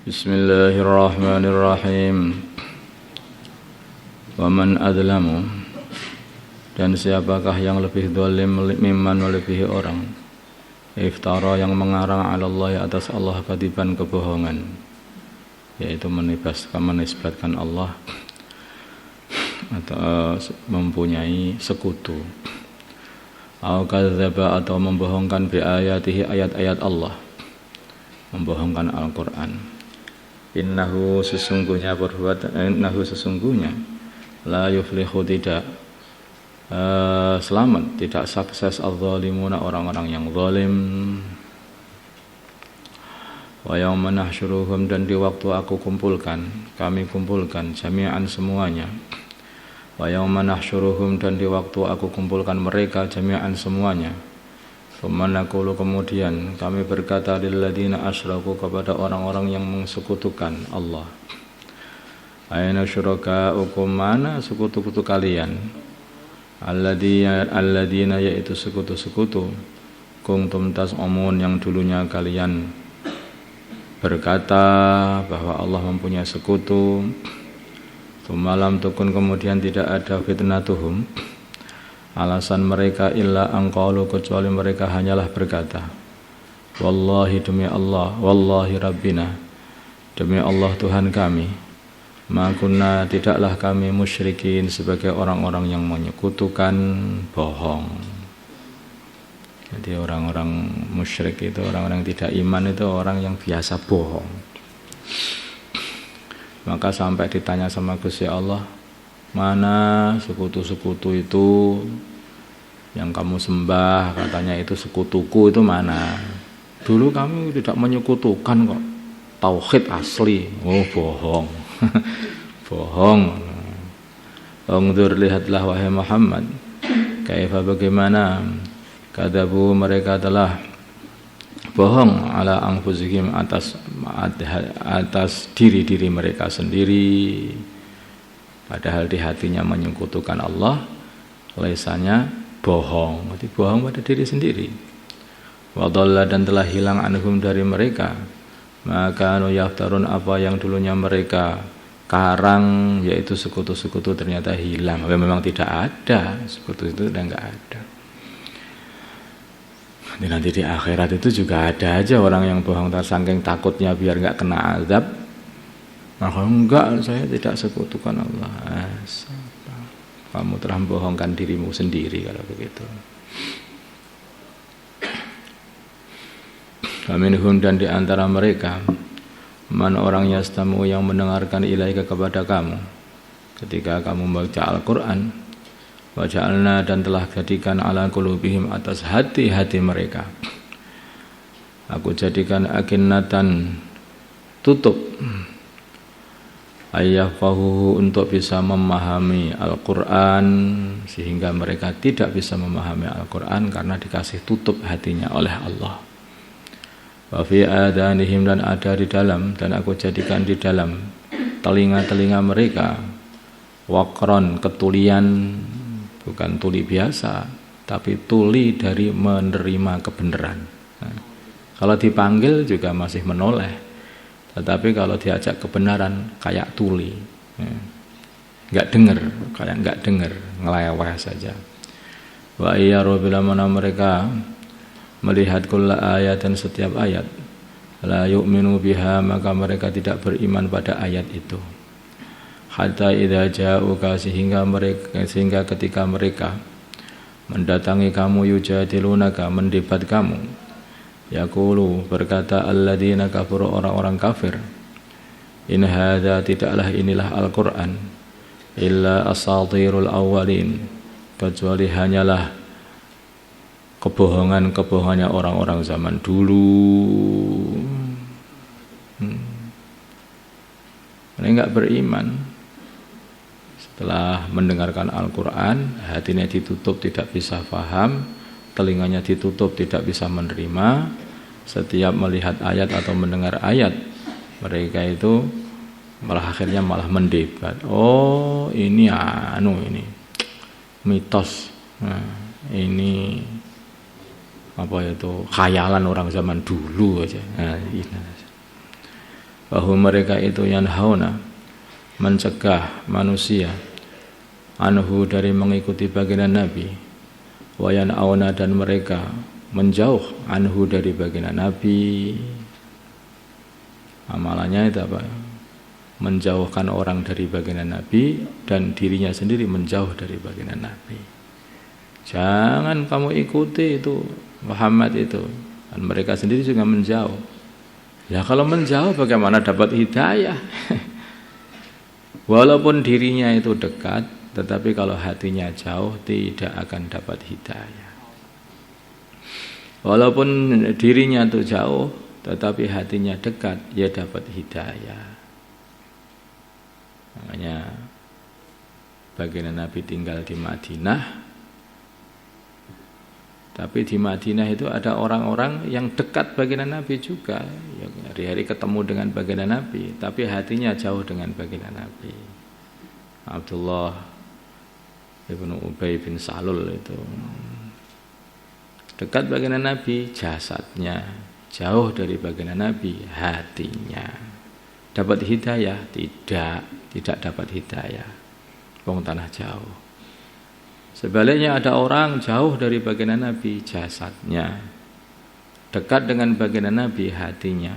Bismillahirrahmanirrahim. Wa man adlamu, dan siapakah yang lebih zalim mimman melebihi orang iftara yang mengarang 'ala Allah atas Allah kadiban kebohongan, yaitu menisbatkan Allah atau mempunyai sekutu, au kadzdzaba atau membohongkan bi ayatihi ayat-ayat Allah, membohongkan Al-Qur'an. Innahu sesungguhnya la yuflihu tidak selamat, tidak sukses adz-dzalimuna orang-orang yang zalim. Wa yauma nahsyuruhum, dan di waktu kami kumpulkan jami'an semuanya. Wa yauma nahsyuruhum, dan di waktu aku kumpulkan mereka jami'an semuanya. Tsumma naqulu, kemudian kami berkata lil ladzina asyraku, kepada orang-orang yang mensekutukan Allah, aina syurakaukum, mana sekutu-sekutu kalian, alladzina yaitu sekutu-sekutu, kuntum tas'umun yang dulunya kalian berkata bahwa Allah mempunyai sekutu. Tsumma lam tukun, kemudian tidak ada fitnatuhum, alasan mereka, illa angqalu, kecuali mereka hanyalah berkata, wallahi, demi Allah, wallahi rabbina, demi Allah Tuhan kami, ma kunna, tidaklah kami musyrikin, sebagai orang-orang yang menyekutukan bohong. Jadi orang-orang musyrik itu, orang-orang yang tidak iman itu orang yang biasa bohong. Maka sampai ditanya sama Gusti Allah, mana sekutu-sekutu itu yang kamu sembah, katanya itu sekutuku, itu mana? Dulu kami tidak menyekutukan kok, tauhid asli. Oh, bohong. Bohong. Ungdur, lihatlah wahai Muhammad, kaifa, bagaimana, kadzabu, mereka telah bohong, ala anfusihim, atas diri-diri mereka sendiri, padahal di hatinya menyekutukan Allah, lisannya bohong. Berarti bohong pada diri sendiri. Wa dhalla, dan telah hilang anhum, dari mereka, maka anu yaftarun, apa yang dulunya mereka karang, yaitu sekutu-sekutu, ternyata hilang. Memang tidak ada sekutu, itu sudah enggak ada. Nanti di akhirat itu juga ada aja orang yang bohong saking takutnya biar enggak kena azab. Maka enggak, saya tidak sekutukan Allah. Kamu telah membohongkan dirimu sendiri kalau begitu. Faminhum, dan di antara mereka, man, orang yastamu, yang mendengarkan ilaika, kepada kamu ketika kamu membaca Al-Qur'an. Wa ja'alna, dan telah jadikan ala qulubihim, atas hati-hati mereka, aku jadikan akinnatan, tutup, ayyafahu, untuk bisa memahami Al-Qur'an, sehingga mereka tidak bisa memahami Al-Qur'an karena dikasih tutup hatinya oleh Allah. Wa fi adanihim, dan ada di dalam, dan aku jadikan di dalam telinga-telinga mereka, waqron, ketulian, bukan tuli biasa, tapi tuli dari menerima kebenaran. Nah, kalau dipanggil juga masih menoleh, tetapi kalau diajak kebenaran kayak tuli, enggak dengar, kayak enggak dengar, ngeleweh saja. Wa iyyaru, bila mana mereka melihat kulla ayat, dan setiap ayat, la yu'minu biha, maka mereka tidak beriman pada ayat itu. Hatta idza ja'uka, sehingga ketika mereka mendatangi kamu, yujadilunaka, mendebat kamu, yaqulu, berkata alladzina kafaru, orang-orang kafir, in hadza, tidaklah inilah Al-Qur'an, illa asatirul awwalin, kecuali hanyalah kebohongannya orang-orang zaman dulu. Mereka enggak beriman. Setelah mendengarkan Al-Quran, hatinya ditutup, tidak bisa paham, telinganya ditutup, tidak bisa menerima. Setiap melihat ayat atau mendengar ayat, mereka itu akhirnya malah mendebat. Oh, ini ini mitos. Nah, ini apa itu, khayalan orang zaman dulu aja. Nah, ini. bahwa mereka itu yanhauna mencegah manusia anhu dari mengikuti baginda Nabi, wa yan'auna dan mereka menjauh anhu dari baginda Nabi. Amalannya itu apa? Menjauhkan orang dari baginda Nabi dan dirinya sendiri menjauh dari baginda Nabi. Jangan kamu ikuti itu Muhammad itu, dan mereka sendiri juga menjauh. Ya kalau menjauh bagaimana dapat hidayah? Walaupun dirinya itu dekat, tetapi kalau hatinya jauh tidak akan dapat hidayah. Walaupun dirinya itu jauh, tetapi hatinya dekat, ya dapat hidayah. Makanya baginda Nabi tinggal di Madinah, tapi di Madinah itu ada orang-orang yang dekat baginda Nabi juga, yang hari-hari ketemu dengan baginda Nabi, tapi hatinya jauh dengan baginda Nabi. Abdullah ibnu Ubay bin Salul itu dekat baginda Nabi, jasadnya jauh dari baginda Nabi, hatinya dapat hidayah? Tidak dapat hidayah. Wong tanah jauh. Sebaliknya ada orang jauh dari baginda Nabi, jasadnya dekat dengan baginda Nabi, hatinya.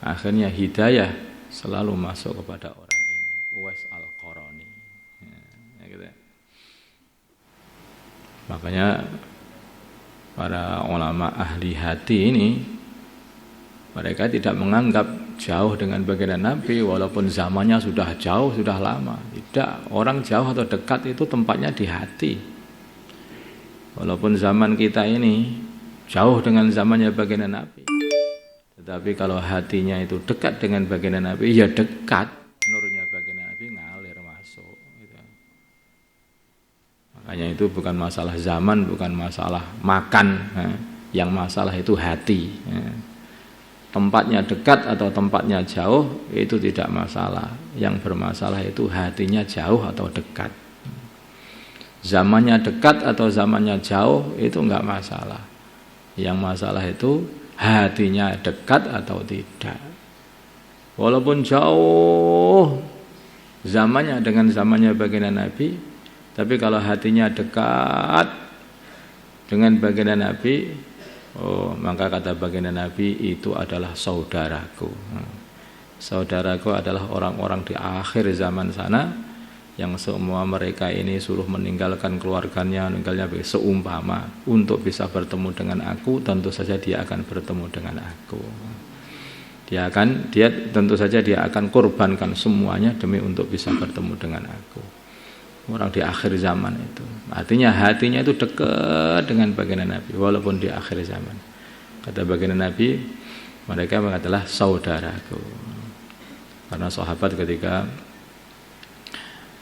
Akhirnya hidayah selalu masuk kepada orang ini. Uwais Al-Qarani. Ya, gitu. Makanya para ulama ahli hati ini, mereka tidak menganggap jauh dengan baginda Nabi walaupun zamannya sudah jauh, sudah lama. Tidak, orang jauh atau dekat itu tempatnya di hati. Walaupun zaman kita ini jauh dengan zamannya baginda Nabi, tetapi kalau hatinya itu dekat dengan baginda Nabi, ya dekat. Nurnya baginda Nabi ngalir masuk gitu. Makanya itu bukan masalah zaman, bukan masalah makan, yang masalah itu hati. Tempatnya dekat atau tempatnya jauh itu tidak masalah. Yang bermasalah itu hatinya jauh atau dekat. Zamannya dekat atau zamannya jauh itu enggak masalah. Yang masalah itu hatinya dekat atau tidak. Walaupun jauh zamannya dengan zamannya baginda Nabi, tapi kalau hatinya dekat dengan baginda Nabi, maka kata baginda Nabi, itu adalah saudaraku. Saudaraku adalah orang-orang di akhir zaman sana, yang semua mereka ini suruh meninggalkan keluarganya, meninggalnya seumpama untuk bisa bertemu dengan aku, tentu saja dia akan bertemu dengan aku. Dia tentu saja dia akan korbankan semuanya demi untuk bisa bertemu dengan aku. Orang di akhir zaman itu, artinya hatinya itu dekat dengan baginda Nabi walaupun di akhir zaman. Kata baginda Nabi, mereka adalah saudaraku. Karena sahabat ketika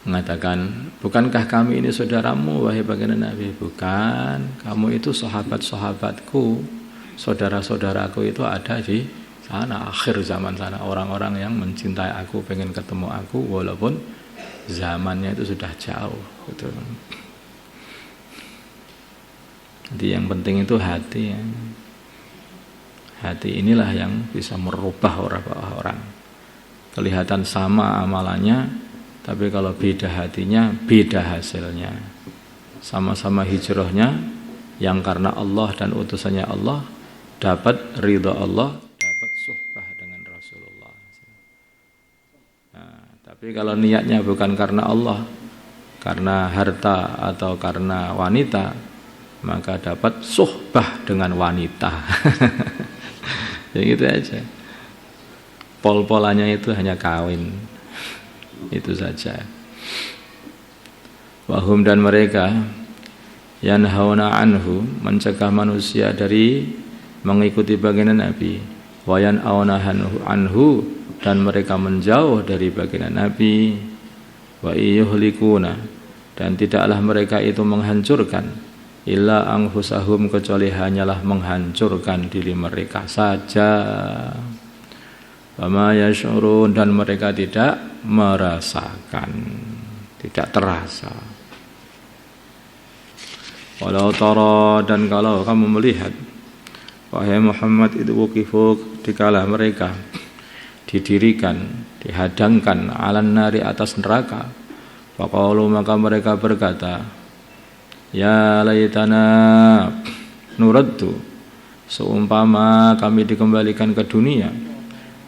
mengatakan, bukankah kami ini saudaramu wahai baginda Nabi? Bukan, kamu itu sahabat-sahabatku, saudara-saudaraku itu ada di sana, akhir zaman sana. Orang-orang yang mencintai aku, pengen ketemu aku walaupun zamannya itu sudah jauh gitu. Jadi yang penting itu hati ya. Hati inilah yang bisa merubah orang. Kelihatan sama amalannya, tapi kalau beda hatinya, beda hasilnya. Sama-sama hijrahnya, yang karena Allah dan utusannya Allah, dapat ridha Allah, dapat suhbah dengan Rasulullah. Nah, tapi kalau niatnya bukan karena Allah, karena harta atau karena wanita, maka dapat suhbah dengan wanita. Ya gitu aja. Pol-polannya itu hanya kawin. Itu saja. Wahum dan mereka yanhauna anhu, mencegah manusia dari mengikuti baginda Nabi. Wa yan'auna anhu, dan mereka menjauh dari baginda Nabi. Wa yuhlikuna, dan tidaklah mereka itu menghancurkan illa anfusahum, kecuali hanyalah menghancurkan diri mereka saja. Wa ma yash'urun, dan mereka tidak merasakan, tidak terasa. Walau tara, dan kalau kamu melihat wahai Muhammad, itu wuqifu, dikala mereka didirikan, dihadangkan alan nari atas neraka. Faqalu maka mereka berkata, ya laitana nuraddu, seumpama kami dikembalikan ke dunia,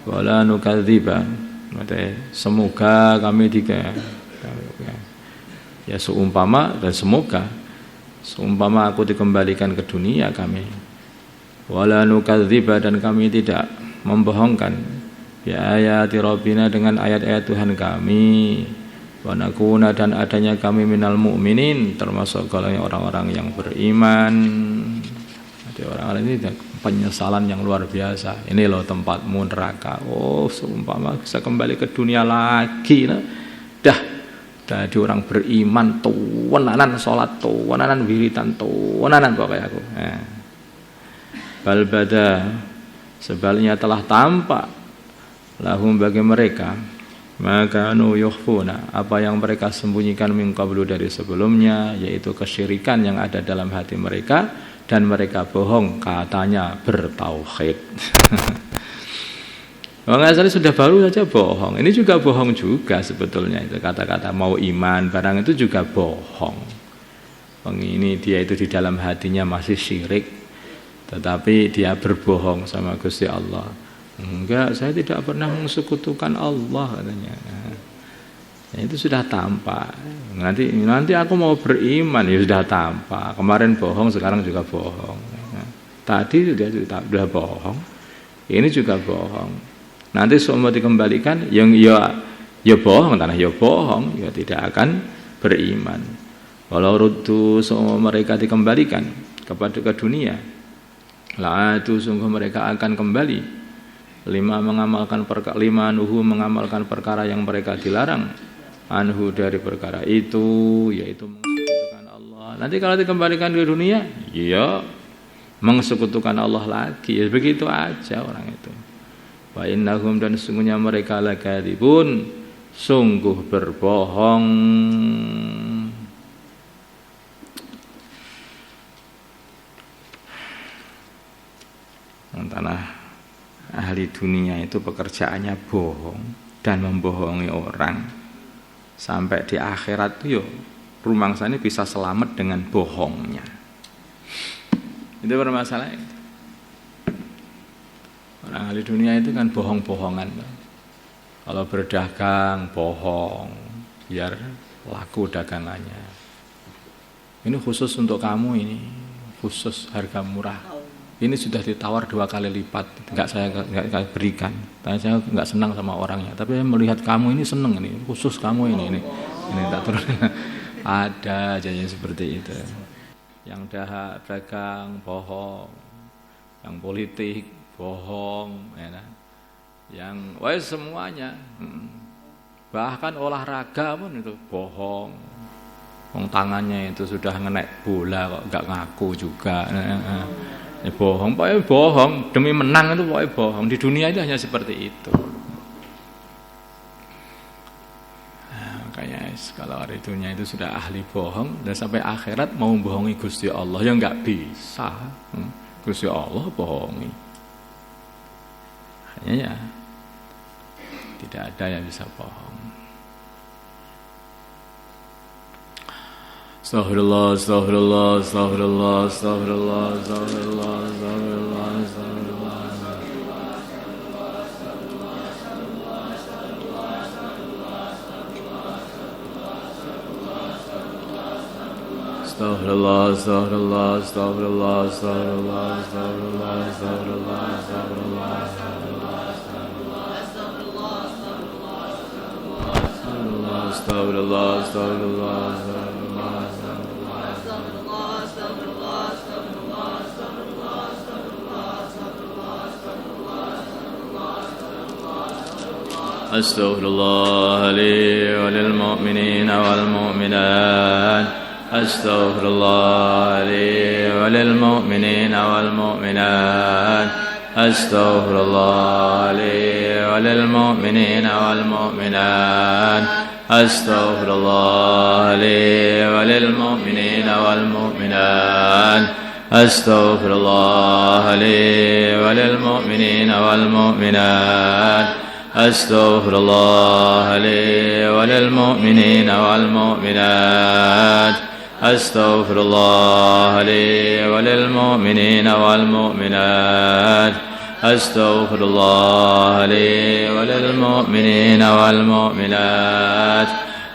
wala nukadziba, semoga kami ya seumpama dan seumpama aku dikembalikan ke dunia kami, wala nukadziba, dan kami tidak membohongkan ya ayati rabbina, dengan ayat-ayat Tuhan kami, wa nakuna, dan adanya kami minal mu'minin, termasuk golongan orang-orang yang beriman. Jadi orang-orang ini penyesalan yang luar biasa. Ini loh tempatmu neraka. Oh, seumpama bisa kembali ke dunia lagi, nah. Dah jadi orang beriman tuwenanan, salat tuwenanan, wiridan tuwenanan pokoknya aku. Bal bada, sebaliknya telah tampak lahum bagi mereka maka anu yukhfuna, apa yang mereka sembunyikan min qablu, dari sebelumnya, yaitu kesyirikan yang ada dalam hati mereka, dan mereka bohong katanya bertauhid. Orang asli sudah baru saja bohong. Ini juga bohong juga sebetulnya, itu kata-kata mau iman barang itu juga bohong. Ini dia itu di dalam hatinya masih syirik, tetapi dia berbohong sama Gusti Allah. Enggak, saya tidak pernah mensekutukan Allah katanya. Ya, itu sudah tampak. Nanti aku mau beriman, ya sudah tampak. Kemarin bohong, sekarang juga bohong. Tadi sudah bohong, ini juga bohong. Nanti semua dikembalikan, yang ya bohong, tanah ya bohong, ya tidak akan beriman. Walau ruddu, semua mereka dikembalikan ke dunia, la itu sungguh mereka akan kembali. Lima nuhu mengamalkan perkara yang mereka dilarang, anhu dari perkara itu, yaitu mensekutukan Allah. Nanti kalau dikembalikan ke dunia, ya mensekutukan Allah lagi. Ya begitu aja orang itu. Wa innahum, dan sungguhnya mereka lakadzibun, sungguh berbohong. Tanah ahli dunia itu pekerjaannya bohong dan membohongi orang, sampai di akhirat tuh yo rumangsane bisa selamat dengan bohongnya. Itu permasalahan. Orang ahli dunia itu kan bohong-bohongan. Kalau berdagang bohong biar laku dagangannya. Ini khusus untuk kamu, ini khusus harga murah. Ini sudah ditawar 2 kali lipat, saya berikan. Tapi saya nggak senang sama orangnya. Tapi saya melihat kamu ini senang, ini khusus kamu ini tak terus. Ada aja yang seperti itu. Yang dagang bohong, yang politik bohong, ya. Yang semuanya. Bahkan olahraga pun itu bohong. Tangannya itu sudah ngenek bola kok nggak ngaku juga. Bohong, pokoknya bohong demi menang itu pokoknya bohong. Di dunia itu hanya seperti itu. Makanya kalau hari dunia itu sudah ahli bohong, dan sampai akhirat mau bohongi Gusti Allah ya nggak bisa. Gusti Allah bohongi. Hanya ya tidak ada yang bisa bohong. Astaghfirullah, astaghfirullah, astaghfirullah, astaghfirullah, astaghfirullah, astaghfirullah, astaghfirullah. Astaghfirullah, astaghfirullah, astaghfirullah, astaghfirullah, astaghfirullah, astaghfirullah, astaghfirullah, astaghfirullah, astaghfirullah, astaghfirullah. Astaghfirullah li wa lil mu'minina wal mu'minat. Astaghfirullah li wa lil mu'minina wal mu'minat. Astaghfirullah li wa lil mu'minina wal mu'minat. Astaghfirullah li wa lil mu'minina wal mu'minat. Astaghfirullah li wa lil mu'minina wal mu'minat. أستغفر الله لي وللمؤمنين والمؤمنات أستغفر الله لي وللمؤمنين والمؤمنات أستغفر الله لي وللمؤمنين والمؤمنات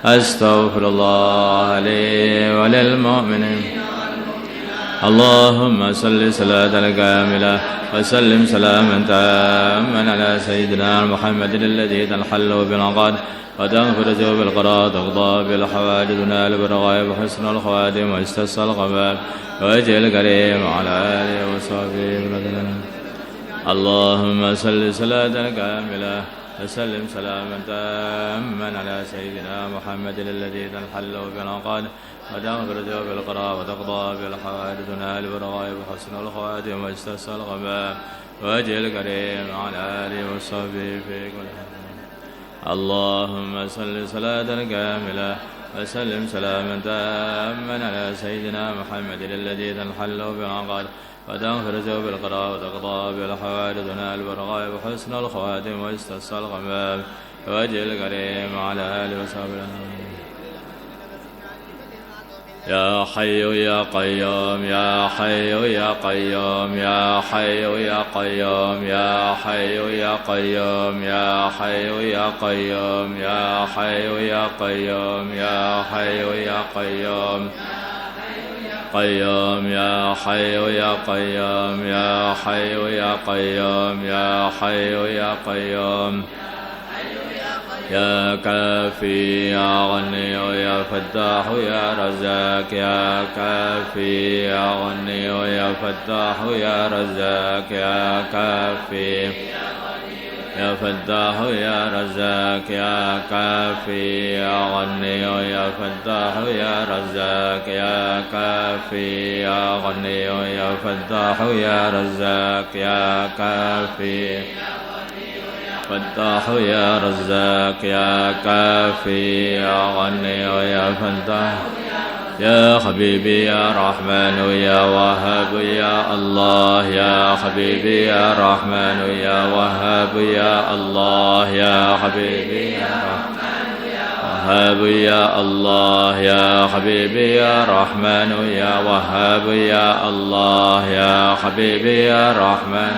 أستغفر الله لي وللمؤمنين. اللهم صل صلاة كاملة وسلم سلاما تاما على سيدنا محمد الذي تنحل بالعقد وتنفرج بالقراء تقضى بالحوائج تنال بالرغائب وحسن الخواتم واستسقى الغمام وجه الكريم على آله وصحبه وسلم. اللهم صل صلاة كاملة وسلم سلاما تاما على سيدنا محمد الذي تنحل بالعقد وتنفرج بالقراء وتقضى بالحوائج تنال بالرغائب وحسن الخواتم واستسقى الغمام وجه الكريم على آله وصحبه في كل حال. اللهم صل صلاة كاملة وسلم سلاما تاما على سيدنا محمد الذي تنحل بالعقد وتنفرج بالقراء وتقضى بالحوائج تنال بالرغائب وحسن الخواتم واستسقى الغمام وجه الكريم على آله وصحبه. يا حي يا قيوم يا حي يا قيوم يا حي يا قيوم يا حي يا قيوم يا حي يا قيوم يا حي يا قيوم يا حي يا قيوم قيوم يا حي يا قيوم يا حي يا قيوم يا حي يا قيوم يا كافي يا غني يا فتاح يا رزاق يا كافي يا غني يا فتاح يا رزاق يا كافي يا فتاح يا رزاق يا كافي يا غني يا فتاح يا رزاق يا كافي يا غني يا فتاح يا رزاق يا كافي فتاح يا رزاق يا كافي يا غني يا فتاح يا حبيبي يا رحمن يا وهاب يا الله يا حبيبي يا رحمن يا وهاب يا الله يا حبيبي يا رحمن يا وهاب يا الله يا حبيبي يا رحمن يا وهاب يا الله يا حبيبي يا رحمن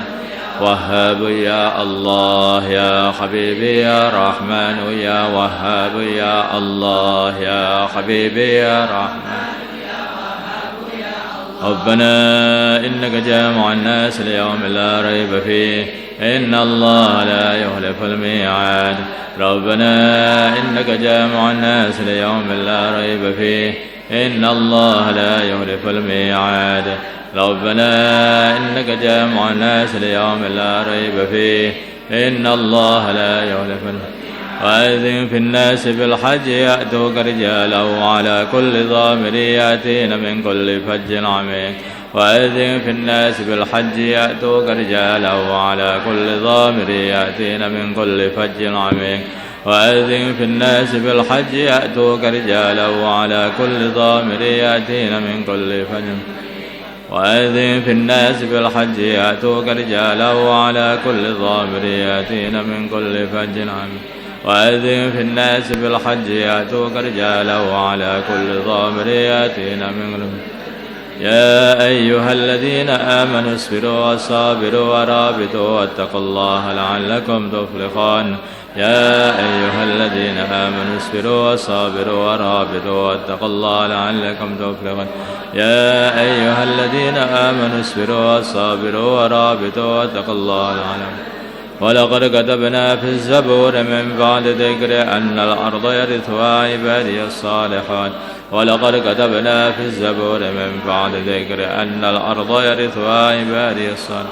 وهاب يا الله يا حبيبي يا رحمن يا وهاب يا الله يا حبيبي يا رحمن ربنا إنك جامع الناس ليوم لا ريب فيه إن الله لا يخلف الميعاد. ربنا إنك جامع الناس ليوم لا ريب فيه إن الله لا يخلف الميعاد. ربنا إنك جامع الناس ليوم لا ريب فيه إن الله لا يخلف الميعاد. وأذن في الناس بالحج يأتوك رجالا وعلى كل ضامر يأتين من كل فج عميق. وأذن في الناس بالحج يأتوك رجالا وعلى كل ضامر يأتين من كل فج عميق. وأذن في الناس بالحج يأتوك رجالا وعلى كل ضامر يأتين من كل فج. وأذن في الناس بالحج يأتوك رجالا وعلى كل ضامر يأتين من كل فج عميق. وأذن في الناس بالحج يأتوك رجالا وعلى كل ضامر يأتين من كل فج. يا أيها الذين آمنوا اصبروا وصابروا ورابطوا واتقوا الله لعلكم تفلحون. يا أيها الذين آمنوا اصبروا وصابروا ورابطوا واتقوا الله لعلكم تفلحون. يا أيها الذين آمنوا اصبروا وصابروا ورابطوا واتقوا الله لعلكم. ولقد كتبنا في الزبور من بعد ذكر أن الأرض يرثها عبادي الصالحون. ولقد كتبنا في الزبور من بعد ذكر أن الأرض يرثها عبادي الصالحون.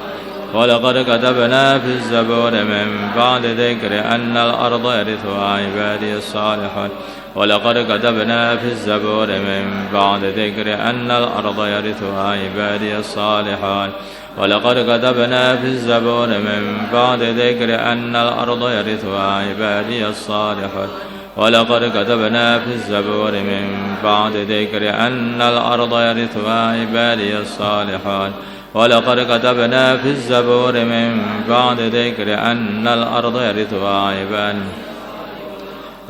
ولقد كتبنا في الزبور من بعد ذكر أن الأرض يرثها عبادي الصالحون. ولقد كتبنا في الزبور من بعد ذكر أن الأرض يرثها عبادي الصالحون. ولقد كتبنا في الزبور من بعد ذكر أن الأرض يرثها عبادي الصالحون. ولقد كتبنا في الزبور من بعد ذكر أن الأرض يرثها عبادي الصالحون. ولقد كتبنا في الزبور من بعد ذكر أن الأرض يرثها عباد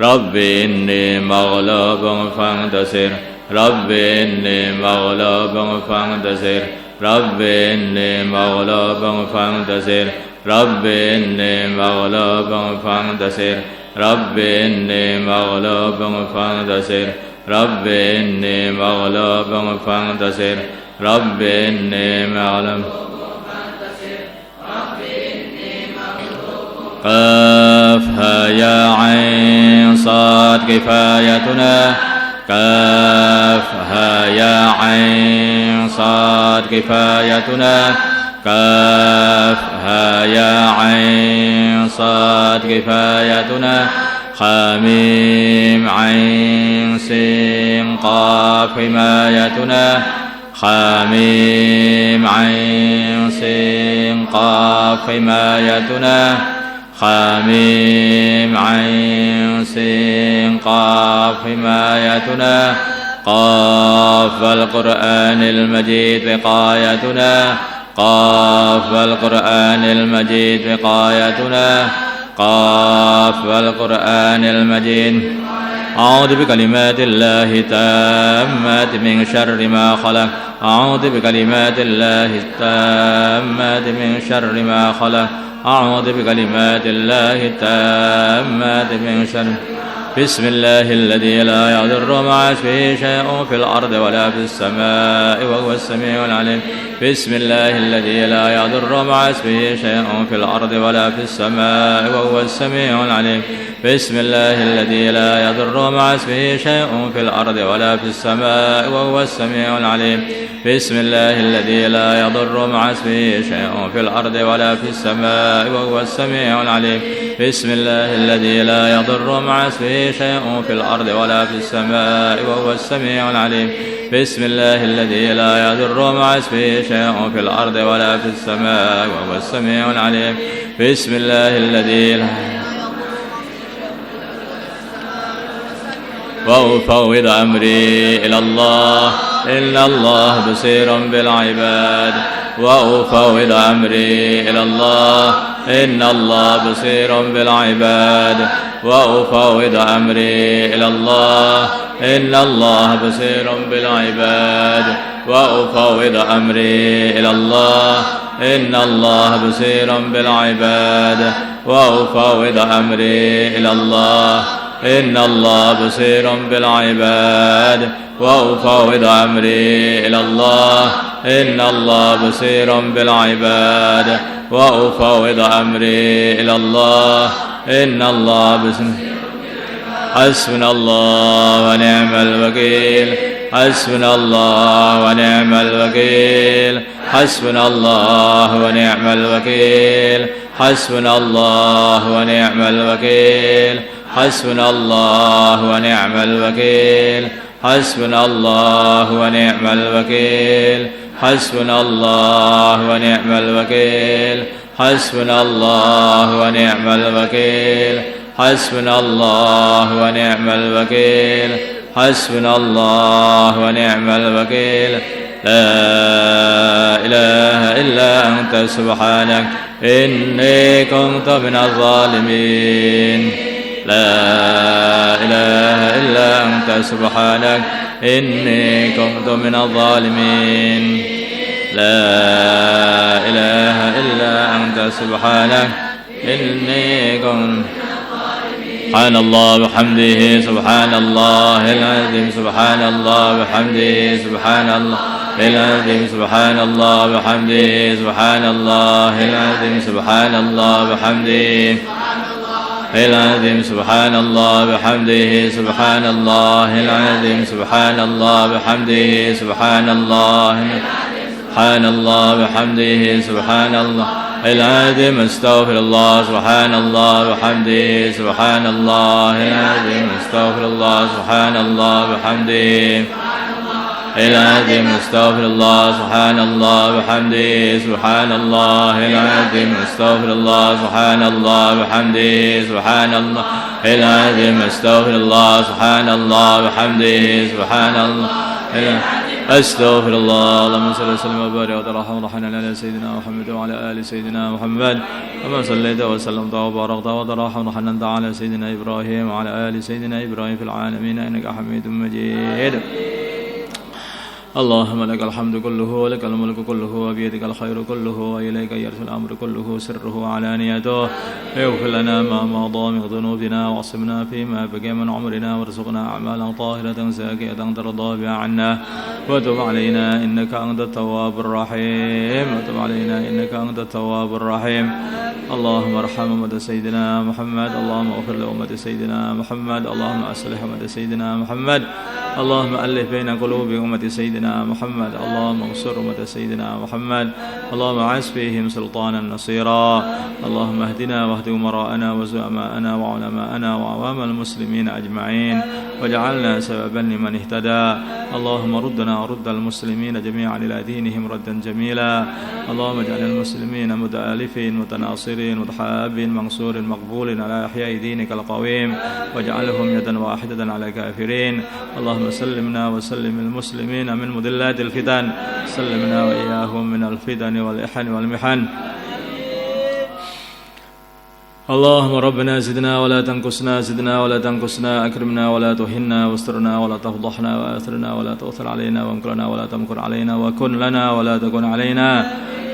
رب إني مغلوب فانتصر رب إني مغلوب فانتصر رب إني مغلوب فانتصر رب إني مغلوب فانتصر رب إني مغلوب فانتصر رب إني مغلوب فانتصر رب إني مغلوب كافها يا عين صاد كفايتنا كافها يا عين صاد كفايتنا كافها يا عين صاد كفايتنا خاميم عين سين قاف حمايتنا خاميم عين سين قاف حمايتنا خاميم عين سين قاف حمايتنا قاف القرآن المجيد وقايتنا قاف القرآن المجيد وقايتنا قاف القرآن المجيد أعوذ بكلمات الله التامات من شر ما خلق أعوذ بكلمات الله التامات من شر ما خلق أعوذ بكلمات الله التامات من شر بسم الله الذي لا يضر مع اسمه شيء في الأرض ولا في السماء وهو السميع العليم بسم الله الذي لا يضر مع اسمه شيء في الأرض ولا في السماء وهو السميع العليم بسم الله الذي لا يضر مع اسمه شيء في الأرض ولا في السماء وهو السميع العليم بسم الله الذي لا يضر مع اسمه شيء في الأرض ولا في السماء وهو السميع العليم بسم الله الذي لا يضر مع اسمه شيء في الأرض ولا في السماء وهو السميع العليم بسم الله الذي لا يضر مع اسمه شيء في الأرض ولا في السماء وهو السميع العليم بسم الله الذي لا وأفوض أمري إلى الله إن الله بصير بالعباد وأفوض أمري إلى الله إن الله بصير بالعباد وأفوض أمري إلى الله إن الله بصير بالعباد وأفوض أمري إلى الله إن الله بصير بالعباد وأفوض أمري إلى الله إن الله بصير بالعباد وأفوض أمري إلى الله إن الله بصير بالعباد وأفوض أمري إلى الله إن الله بصير حسبنا الله ونعم الوكيل حسبنا الله ونعم الوكيل حسبنا الله ونعم الوكيل حسبنا الله ونعم الوكيل حسبنا الله ونعم الوكيل حسبنا الله ونعم الوكيل حسبنا الله ونعم الوكيل حسبنا الله ونعم الوكيل حسبنا الله ونعم الوكيل حسبنا الله ونعم الوكيل لا إله إلا أنت سبحانك إني كنت من الظالمين لا إله إلا أنت سبحانك إني كنت من الظالمين لا إله إلا أنت سبحانك إني كنت سبحان الله وبحمده سبحان الله العظيم سبحان الله وبحمده سبحان الله العظيم سبحان الله وبحمده سبحان الله العظيم سبحان الله وبحمده العظيم سبحان الله وبحمده سبحان الله العظيم سبحان الله وبحمده سبحان الله سبحان الله وبحمده سبحان الله العظيم استغفر الله سبحان الله وبحمده سبحان الله العظيم استغفر الله سبحان الله وبحمده العظيم استغفر الله سبحان الله وبحمده سبحان الله العظيم استغفر الله سبحان الله وبحمده سبحان الله العظيم استغفر الله سبحان الله وبحمده سبحان الله أستغفر الله. اللهم صل وسلم وبارك وترحم ورحمنا على سيدنا محمد وعلى آل سيدنا محمد كما صليت وسلمت وباركت وترحم ورحمنا على سيدنا إبراهيم وعلى آل سيدنا إبراهيم في العالمين إنك حميد مجيد. اللهم لك الحمد كله ولك الملك كله وبيدك الخير كله وإليك يرجع الأمر كله سره وعلانيته. اغفر لنا ما مضى من ذنوبنا واعصمنا فيما بقي من عمرنا وارزقنا أعمالا طاهرة زاكية ترضى بها عنا وتب علينا إنك أنت التواب الرحيم. وتب علينا إنك أنت التواب الرحيم. اللهم ارحم أمة سيدنا محمد. اللهم اغفر لأمة سيدنا محمد. اللهم أصلح أمة سيدنا محمد. اللهم ألف بين قلوب أمة سيدنا محمد. اللهم انصر أمة سيدنا محمد. اللهم عز فيهم سلطانا نصيرا. اللهم اهدنا واهد أمراءنا وزعماءنا وعلماءنا وعوام المسلمين أجمعين واجعلنا سببا لمن اهتدى. اللهم ردنا ورد المسلمين جميعا إلى دينهم ردا جميلا. اللهم اجعل المسلمين متآلفين متناصرين متحابين منصور مقبول على إحياء دينك القويم واجعلهم يدا واحدة على الكافرين. اللهم سلمنا وسلم المسلمين من مضلات الفتن. سلمنا وإياهم من الفتن والإحن والمحن. اللهم ربنا زدنا ولا تنقصنا. زدنا ولا تنقصنا. أكرمنا ولا تهنا. واسترنا ولا تفضحنا. وآثرنا ولا تؤثر علينا. وانكرنا ولا تمكر علينا. وكن لنا ولا تكن علينا.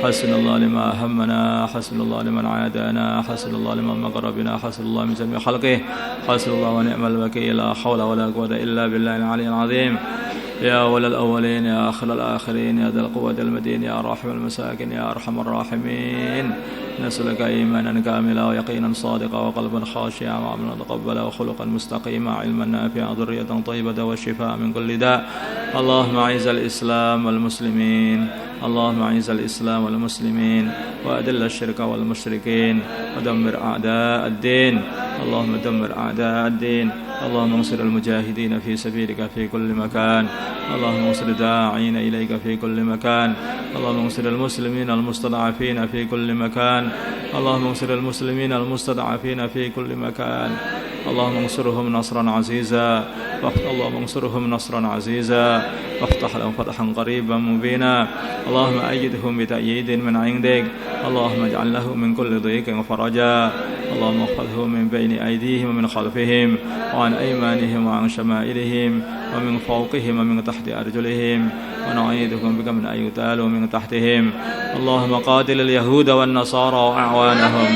حسن الله لما أهمنا. حسن الله لمن عادانا. حسن الله لمن مقر بنا. حسن الله من جميع خلقه. حسن الله ونعم الوكيل. لا حول ولا قوة إلا بالله العلي العظيم. يا أول الأولين يا آخر الآخرين يا ذا القوة المتين يا راحم المساكين يا أرحم الراحمين. نسألك إيمانا كاملا ويقينا صادقا وقلبا خاشعا وعملا متقبلا وخلقا مستقيما علما نافعا ذرية طيبة والشفاء من كل داء. اللهم أعز الإسلام والمسلمين. اللهم أعز الإسلام والمسلمين وأذل الشرك والمشركين ودمر أعداء الدين. اللهم دمر أعداء الدين. اللهم انصر المجاهدين في سبيلك في كل مكان. اللهم انصر الداعين إليك في كل مكان. اللهم انصر المسلمين المستضعفين في كل مكان. اللهم انصر المسلمين المستضعفين في كل مكان. اللهم انصرهم نصرا عزيزا. اللهم انصرهم نصرا عزيزا وافتح لهم فتحا قريبا مبينا. اللهم أيدهم بتأييد من عندك. اللهم اجعل له من كل ضيق فرجا. اللهم احفظهم من بين أيديهم ومن خلفهم وعن أيمانهم وعن شمائلهم ومن فوقهم ومن تحت أرجلهم ونعيذكم بك من أن يغتالوا من تحتهم. اللهم قاتل اليهود والنصارى وأعوانهم.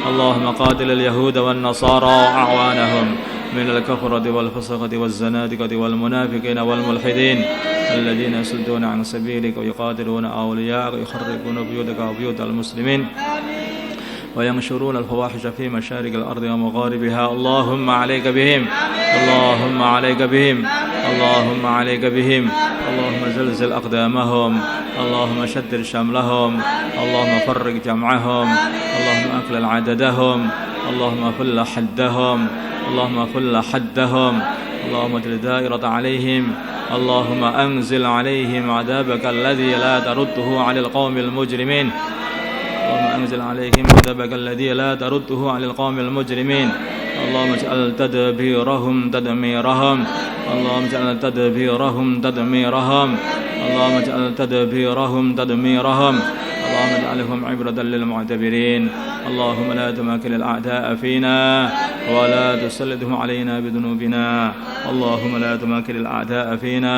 اللهم قاتل اليهود والنصارى وأعوانهم من الكفرة والفسقة والزنادقة والمنافقين والملحدين الذين يصدون عن سبيلك ويقاتلون أولياءك ويخربون بيوتك وبيوت المسلمين وينشرون الفواحش في مشارق الأرض ومغاربها. اللهم عليك بهم. اللهم عليك بهم. اللهم عليك بهم. اللهم زلزل أقدامهم. اللهم شدد شملهم. اللهم فرق جمعهم. اللهم أقلل عددهم. اللهم فل حدهم. اللهم فل حدهم. اللهم اجعل دائرة عليهم. اللهم أنزل عليهم عذابك الذي لا ترده على القوم المجرمين. اللهم أنزل عليهم عذابك الذي لا ترده على القوم المجرمين. اللهم اجعل تدبيرهم تدميرهم. اللهم اجعل تدبيرهم تدميرهم. اللهم اجعل تدبيرهم تدميرهم. اللهم اجعلهم عبرة للمعتبرين. اللهم لا تمكن الأعداء فينا ولا تسلطهم علينا بذنوبنا. اللهم لا تمكن الأعداء فينا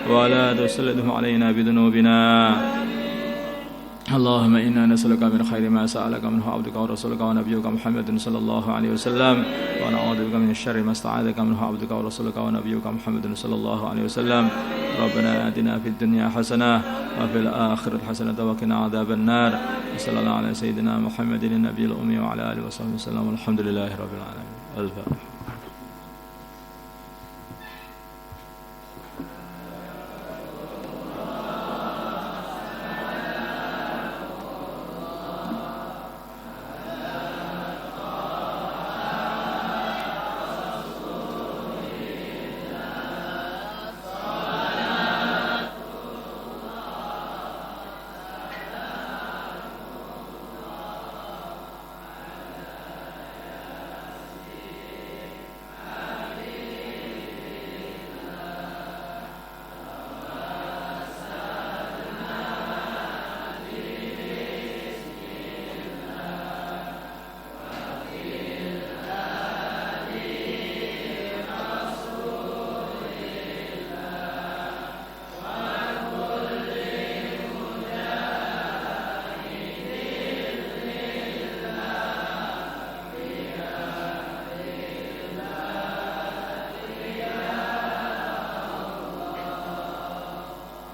ولا تسلطهم علينا بذنوبنا. اللهم إنا نسألك من خير ما سألك منه عبدك ورسولك ونبيك محمد صلى الله عليه وسلم ونعوذ بك من الشر ما استعاذك منه عبدك ورسولك ونبيك محمد صلى الله عليه وسلم. ربنا آتنا في الدنيا حسنة وفي الآخرة حسنة وقنا عذاب النار. وصلى الله على سيدنا محمد النبي الأمي وعلى آله وصحبه وسلم. والحمد لله رب العالمين. الفاتحة.